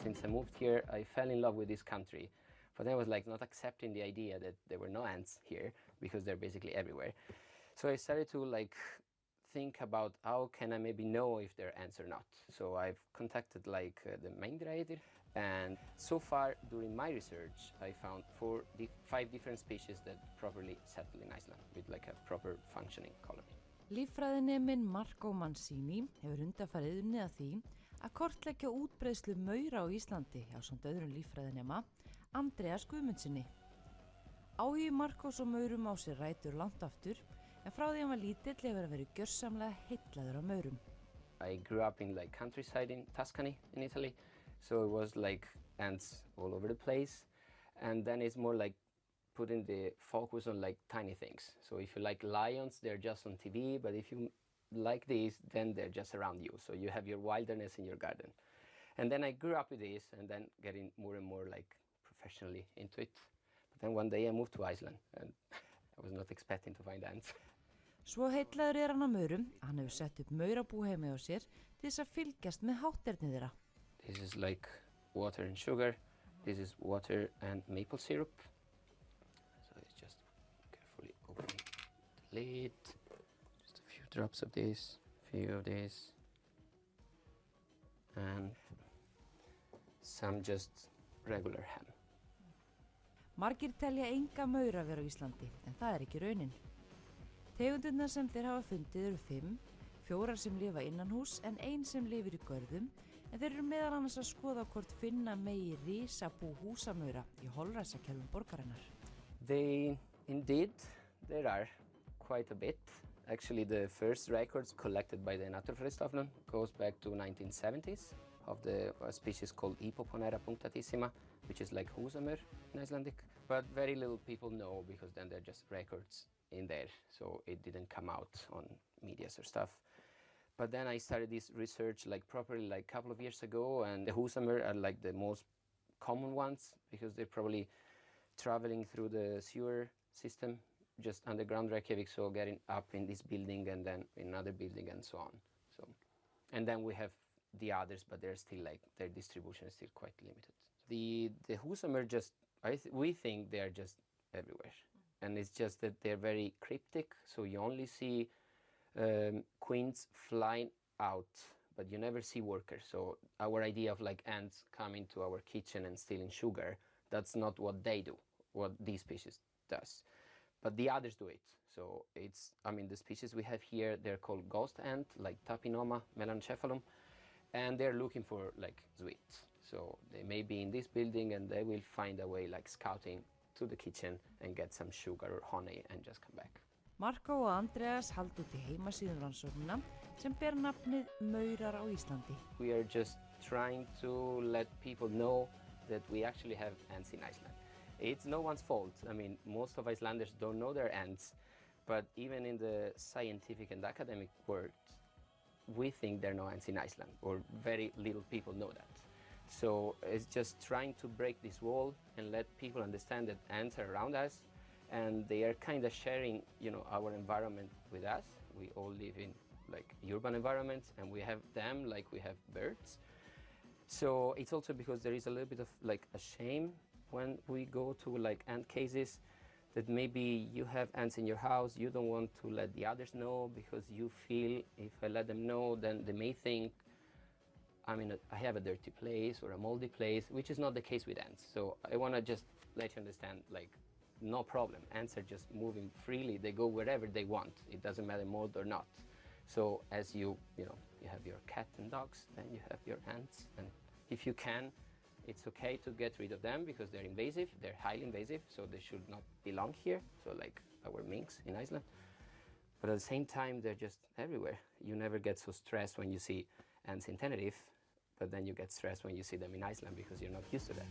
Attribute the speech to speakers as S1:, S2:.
S1: since I moved here, I fell in love with this country. But I was like not accepting the idea that there were no ants here because they're basically everywhere. So I started to like think about how can I maybe know if they're ants or not. So I've contacted like the myndigheter, and so far during my research I found 5 different species that properly settle in Iceland with like a proper functioning colony.
S2: Líffræðineminn Marco Mancini hefur undanfarið unnið að því að kortleggja útbreiðslu maura á Íslandi ásamt öðrum líffræðinema, Andreas Guðmundsssyni. Áhugi Marcos og maurum á sér rætur langt aftur, en frá því hann var lítill hefur hann verið gjörsamlega heillaður af maurum.
S1: I grew up in like countryside in Tuscany in Italy, so it was like ants all over the place, and then it's more like putting the focus on like tiny things. So if you like lions, they're just on TV, but if you like these, then they're just around you. So you have your wilderness in your garden. And then I grew up with this and then getting more and more like professionally into it. But then one day I moved to Iceland and I was not expecting to find ants.
S2: Svo heillaður hann af maurum, hann hefur sett upp maurabúheimi á sér til þess að fylgjast með hátterni þeirra.
S1: This is like water and sugar. This is water and maple syrup. So it's just carefully opening the lid. Just a few drops of this, a few of this, and some just regular ham.
S2: Margir telja enga maura vera á Íslandi, en það ekki raunin. Tegundirnar sem þeir hafa fundið eru 5, 4 sem lifa innanhús en 1 sem lifir í görðum, en þeir eru meðal annars að skoða hvort finna megi risabú húsamaura í holræsakerfum borgarinnar.
S1: Indeed, there are quite a bit. Actually, the first records collected by the Naturfræðistofnun goes back to 1970s of a species called Hippoponera punctatissima, which is like húsamur in Icelandic. But very little people know because then they're just records in there, so it didn't come out on medias or stuff. But then I started this research like properly like a couple of years ago, and the húsamur are like the most common ones because they're probably traveling through the sewer system just underground Reykjavik, so getting up in this building and then in another building and so on. So, and then we have the others, but they're still like their distribution is still quite limited. The húsamur just we think they are just everywhere. And it's just that they're very cryptic, so you only see queens flying out, but you never see workers. So our idea of like ants coming to our kitchen and stealing sugar, that's not what they do, what these species does. But the others do it. So it's, I mean, the species we have here, they're called ghost ant, like Tapinoma melancephalum, and they're looking for like sweet. So they may be in this building and they will find a way like scouting to the kitchen and get some sugar or honey and just come back.
S2: Marco og Andreas halda út í heimasíðum rannsóknina sem ber nafnið Maurar á Íslandi.
S1: We are just trying to let people know that we actually have ants in Iceland. It's no one's fault. I mean, most of Icelanders don't know they're ants, but even in the scientific and academic world, we think there are no ants in Iceland, or very little people know that. So it's just trying to break this wall and let people understand that ants are around us and they are kind of sharing, you know, our environment with us. We all live in like urban environments and we have them like we have birds. So it's also because there is a little bit of like a shame when we go to like ant cases that maybe you have ants in your house, you don't want to let the others know because you feel if I let them know then they may think I have a dirty place or a moldy place, which is not the case with ants. So I want to just let you understand, like, no problem. Ants are just moving freely. They go wherever they want. It doesn't matter mold or not. So as you have your cat and dogs, then you have your ants. And if you can, it's okay to get rid of them because they're invasive. They're highly invasive, so they should not belong here. So like our minks in Iceland. But at the same time, they're just everywhere. You never get so stressed when you see ants in Tenerife, but then you get stressed when you see them in Iceland because you're not used to that.